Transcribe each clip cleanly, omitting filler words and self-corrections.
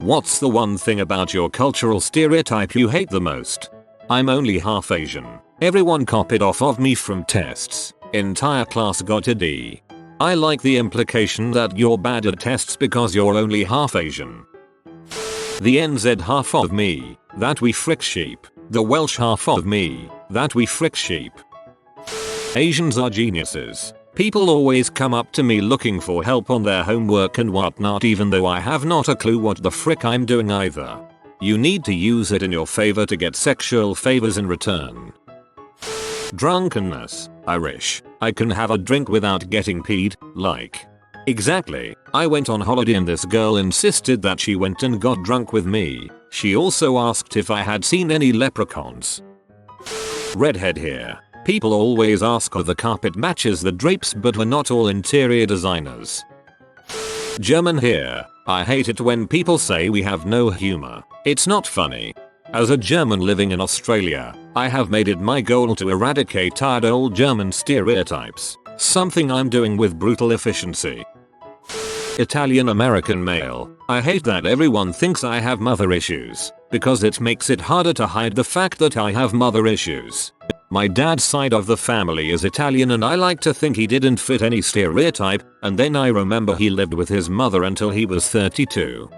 What's the one thing about your cultural stereotype you hate the most? I'm only half Asian. Everyone copied off of me from tests. Entire class got a D. I like the implication that you're bad at tests because you're only half Asian. The NZ half of me, that we frick sheep. The Welsh half of me, that we frick sheep. Asians are geniuses. People always come up to me looking for help on their homework and whatnot, even though I have not a clue what the frick I'm doing either. You need to use it in your favor to get sexual favors in return. Drunkenness. Irish. I can have a drink without getting peed, like. Exactly. I went on holiday and this girl insisted that she went and got drunk with me. She also asked if I had seen any leprechauns. Redhead here. People always ask if the carpet matches the drapes, but we're not all interior designers. German here. I hate it when people say we have no humor. It's not funny. As a German living in Australia, I have made it my goal to eradicate tired old German stereotypes, something I'm doing with brutal efficiency. Italian American male. I hate that everyone thinks I have mother issues, because it makes it harder to hide the fact that I have mother issues. My dad's side of the family is Italian and I like to think he didn't fit any stereotype, and then I remember he lived with his mother until he was 32.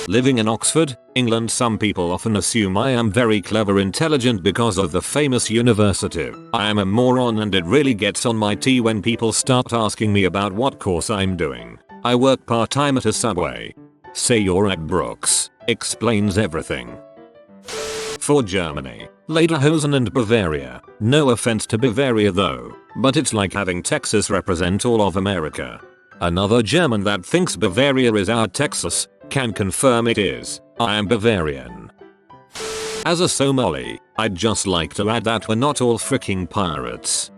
Living in Oxford, England, some people often assume I am very clever intelligent because of the famous university. I am a moron and it really gets on my tee when people start asking me about what course I'm doing. I work part-time at a Subway. Say you're at Brooks. Explains everything. For Germany, Lederhosen and Bavaria. No offense to Bavaria though, but it's like having Texas represent all of America. Another German that thinks Bavaria is our Texas can confirm it is. I am Bavarian. As a Somali, I'd just like to add that we're not all freaking pirates.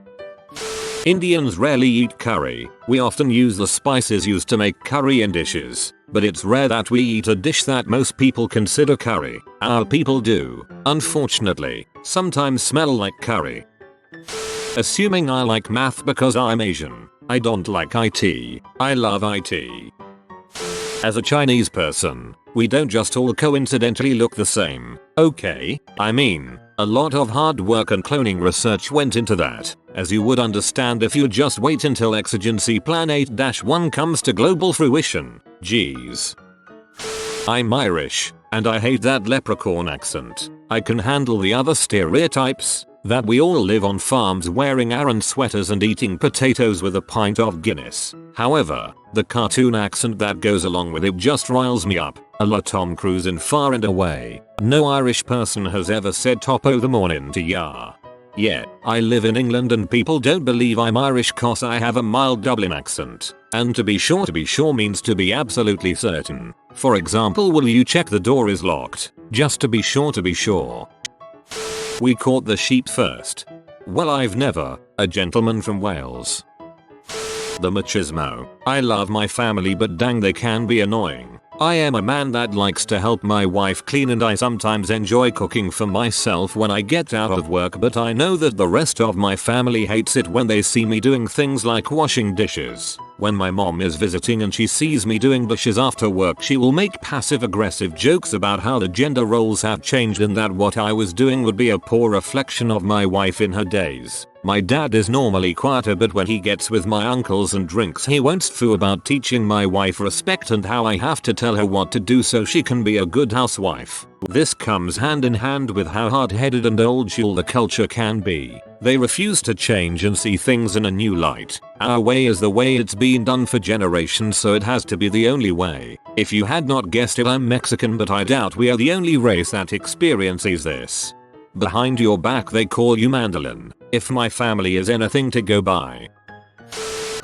Indians rarely eat curry. We often use the spices used to make curry in dishes, but it's rare that we eat a dish that most people consider curry. Our people do, unfortunately, sometimes smell like curry. Assuming I like math because I'm Asian. I don't like IT. I love IT. As a Chinese person, we don't just all coincidentally look the same, okay? I mean, a lot of hard work and cloning research went into that, as you would understand if you just wait until Exigency Plan 8-1 comes to global fruition. Jeez. I'm Irish, and I hate that leprechaun accent. I can handle the other stereotypes, that we all live on farms wearing Aran sweaters and eating potatoes with a pint of Guinness. However, the cartoon accent that goes along with it just riles me up, a la Tom Cruise in Far and Away. No Irish person has ever said top o' the morning to ya. Yeah, I live in England and people don't believe I'm Irish cause I have a mild Dublin accent. And to be sure means to be absolutely certain. For example, will you check the door is locked? Just to be sure. We caught the sheep first. Well, I've never. A gentleman from Wales. The machismo. I love my family but dang they can be annoying. I am a man that likes to help my wife clean and I sometimes enjoy cooking for myself when I get out of work, but I know that the rest of my family hates it when they see me doing things like washing dishes. When my mom is visiting and she sees me doing dishes after work, she will make passive-aggressive jokes about how the gender roles have changed and that what I was doing would be a poor reflection of my wife in her days. My dad is normally quieter, but when he gets with my uncles and drinks he won't foo about teaching my wife respect and how I have to tell her what to do so she can be a good housewife. This comes hand in hand with how hard-headed and old school the culture can be. They refuse to change and see things in a new light. Our way is the way it's been done for generations, so it has to be the only way. If you had not guessed it, I'm Mexican, but I doubt we are the only race that experiences this. Behind your back they call you Mandolin, if my family is anything to go by.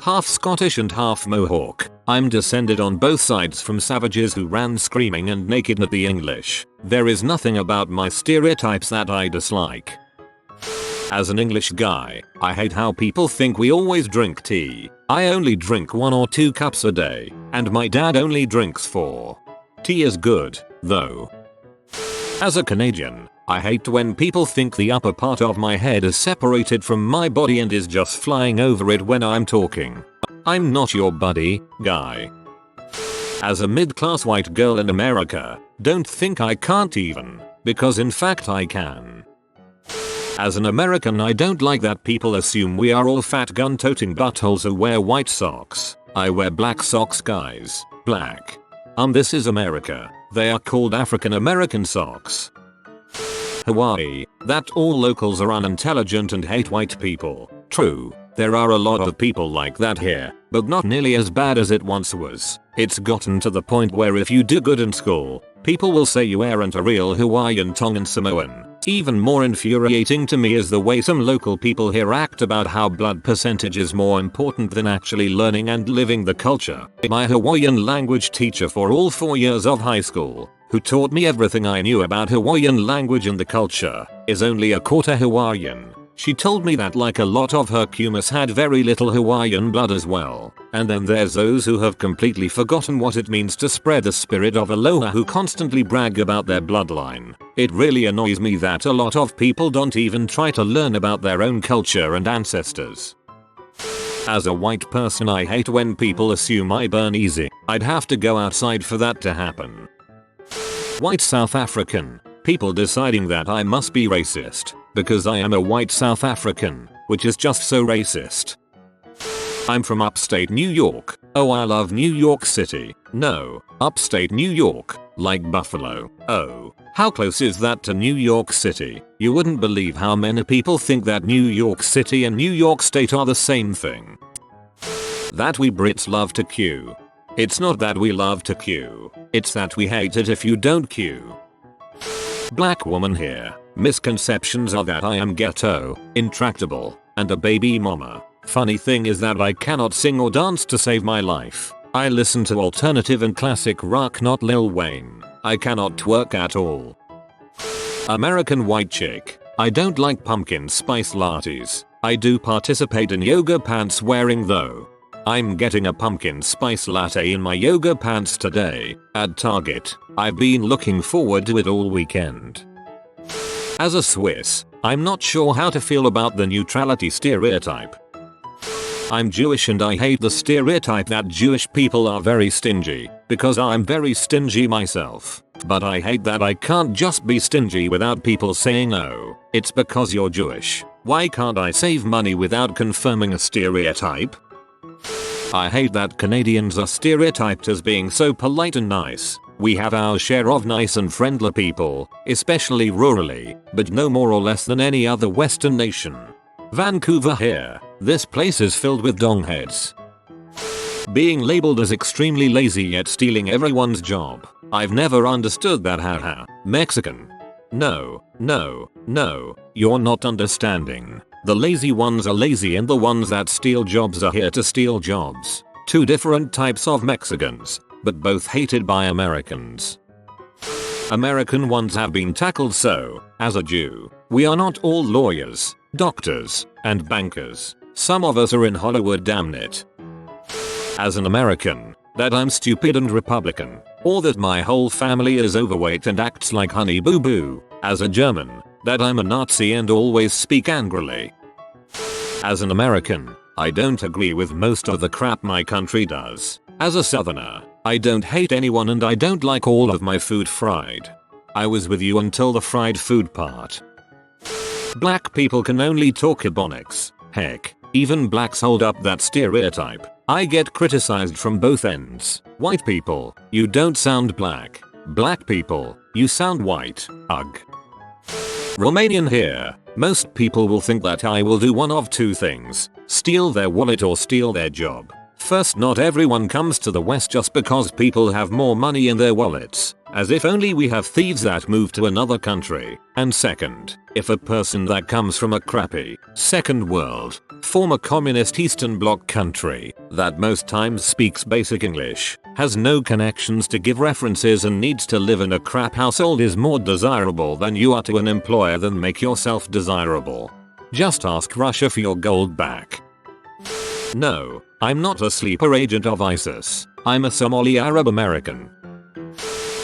Half Scottish and half Mohawk. I'm descended on both sides from savages who ran screaming and naked at the English. There is nothing about my stereotypes that I dislike. As an English guy, I hate how people think we always drink tea. I only drink 1 or 2 cups a day, and my dad only drinks 4. Tea is good, though. As a Canadian, I hate when people think the upper part of my head is separated from my body and is just flying over it when I'm talking. I'm not your buddy, guy. As a mid-class white girl in America, don't think I can't even, because in fact I can. As an American, I don't like that people assume we are all fat gun-toting buttholes who wear white socks. I wear black socks, guys. Black. This is America. They are called African American socks. Hawaii. That all locals are unintelligent and hate white people. True. There are a lot of people like that here, but not nearly as bad as it once was. It's gotten to the point where if you do good in school, people will say you aren't a real Hawaiian, Tongan, Samoan. Even more infuriating to me is the way some local people here act about how blood percentage is more important than actually learning and living the culture. My Hawaiian language teacher for all 4 years of high school, who taught me everything I knew about Hawaiian language and the culture, is only a quarter Hawaiian. She told me that like a lot of her kumis had very little Hawaiian blood as well. And then there's those who have completely forgotten what it means to spread the spirit of aloha, who constantly brag about their bloodline. It really annoys me that a lot of people don't even try to learn about their own culture and ancestors. As a white person, I hate when people assume I burn easy. I'd have to go outside for that to happen. White South African. People deciding that I must be racist because I am a white South African, which is just so racist. I'm from upstate New York. Oh, I love New York City. No, upstate New York, like Buffalo. Oh, how close is that to New York City? You wouldn't believe how many people think that New York City and New York State are the same thing. That we Brits love to queue. It's not that we love to queue, it's that we hate it if you don't queue. Black woman here. Misconceptions are that I am ghetto, intractable, and a baby mama. Funny thing is that I cannot sing or dance to save my life. I listen to alternative and classic rock, not Lil Wayne. I cannot twerk at all. American white chick. I don't like pumpkin spice lattes. I do participate in yoga pants wearing though. I'm getting a pumpkin spice latte in my yoga pants today at Target. I've been looking forward to it all weekend. As a Swiss, I'm not sure how to feel about the neutrality stereotype. I'm Jewish and I hate the stereotype that Jewish people are very stingy, because I'm very stingy myself. But I hate that I can't just be stingy without people saying, oh, it's because you're Jewish. Why can't I save money without confirming a stereotype? I hate that Canadians are stereotyped as being so polite and nice. We have our share of nice and friendly people, especially rurally, but no more or less than any other Western nation. Vancouver here. This place is filled with dongheads. Being labeled as extremely lazy yet stealing everyone's job. I've never understood that. Haha. Mexican. No, you're not understanding. The lazy ones are lazy and the ones that steal jobs are here to steal jobs. Two different types of Mexicans, but both hated by Americans. American ones have been tackled so, as a Jew, we are not all lawyers, doctors, and bankers. Some of us are in Hollywood, damn it. As an American, that I'm stupid and Republican, or that my whole family is overweight and acts like Honey Boo Boo. As a German, that I'm a Nazi and always speak angrily. As an American, I don't agree with most of the crap my country does. As a Southerner, I don't hate anyone and I don't like all of my food fried. I was with you until the fried food part. Black people can only talk Ebonics. Heck, even blacks hold up that stereotype. I get criticized from both ends. White people, you don't sound black. Black people, you sound white. Ugh. Romanian here. Most people will think that I will do one of two things. Steal their wallet or steal their job. First, not everyone comes to the West just because people have more money in their wallets. As if only we have thieves that move to another country. And second, if a person that comes from a crappy, second world, former communist Eastern Bloc country, that most times speaks basic English, has no connections to give references and needs to live in a crap household is more desirable than you are to an employer, then make yourself desirable. Just ask Russia for your gold back. No, I'm not a sleeper agent of ISIS. I'm a Somali Arab American.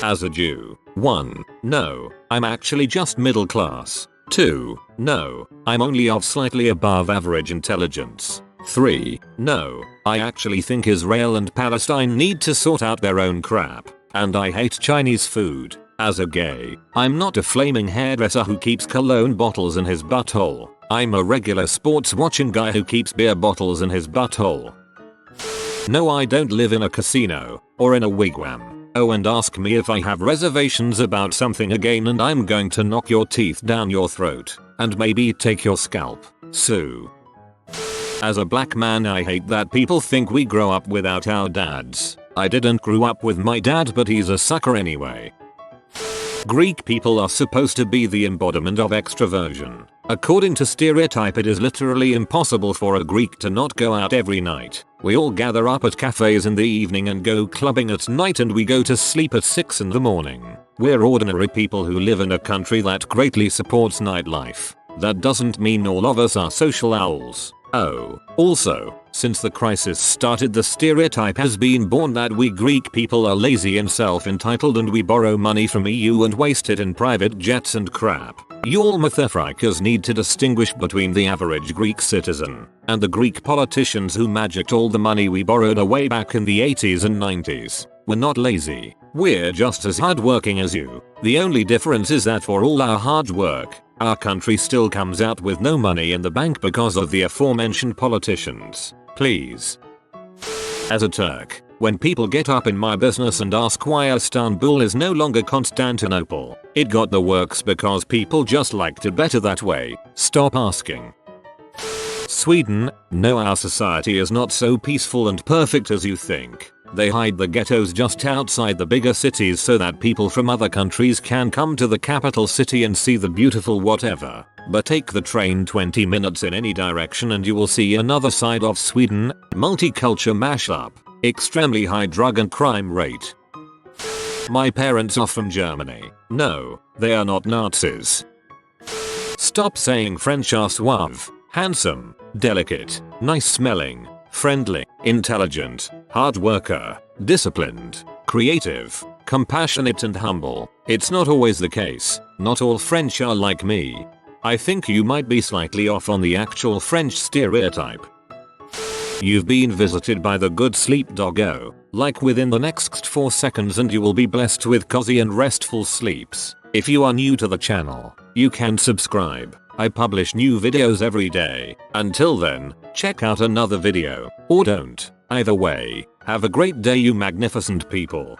As a Jew. 1. No, I'm actually just middle class. 2. No, I'm only of slightly above average intelligence. 3. No, I actually think Israel and Palestine need to sort out their own crap. And I hate Chinese food. As a gay, I'm not a flaming hairdresser who keeps cologne bottles in his butthole. I'm a regular sports watching guy who keeps beer bottles in his butthole. No, I don't live in a casino or in a wigwam. Oh, and ask me if I have reservations about something again and I'm going to knock your teeth down your throat and maybe take your scalp. Sue. As a black man, I hate that people think we grow up without our dads. I didn't grow up with my dad, but he's a sucker anyway. Greek people are supposed to be the embodiment of extroversion. According to Stereotype, it is literally impossible for a Greek to not go out every night. We all gather up at cafes in the evening and go clubbing at night, and we go to sleep at 6 in the morning. We're ordinary people who live in a country that greatly supports nightlife. That doesn't mean all of us are social owls. Oh, also, since the crisis started, the stereotype has been born that we Greek people are lazy and self-entitled and we borrow money from EU and waste it in private jets and crap. You all motherfuckers need to distinguish between the average Greek citizen and the Greek politicians who magicked all the money we borrowed away back in the 80s and 90s. We're not lazy. We're just as hardworking as you. The only difference is that for all our hard work, our country still comes out with no money in the bank because of the aforementioned politicians. Please. As a Turk, when people get up in my business and ask why Istanbul is no longer Constantinople, it got the works because people just liked it better that way. Stop asking. Sweden, no, our society is not so peaceful and perfect as you think. They hide the ghettos just outside the bigger cities so that people from other countries can come to the capital city and see the beautiful whatever. But take the train 20 minutes in any direction and you will see another side of Sweden. Multicultural mashup. Extremely high drug and crime rate. My parents are from Germany. No, they are not Nazis. Stop saying French are suave, handsome, delicate, nice smelling, friendly, intelligent, hard worker, disciplined, creative, compassionate and humble. It's not always the case. Not all French are like me. I think you might be slightly off on the actual French stereotype. You've been visited by the good sleep doggo. Like within the next 4 seconds and you will be blessed with cozy and restful sleeps. If you are new to the channel, you can subscribe. I publish new videos every day. Until then, check out another video, or don't. Either way, have a great day you magnificent people.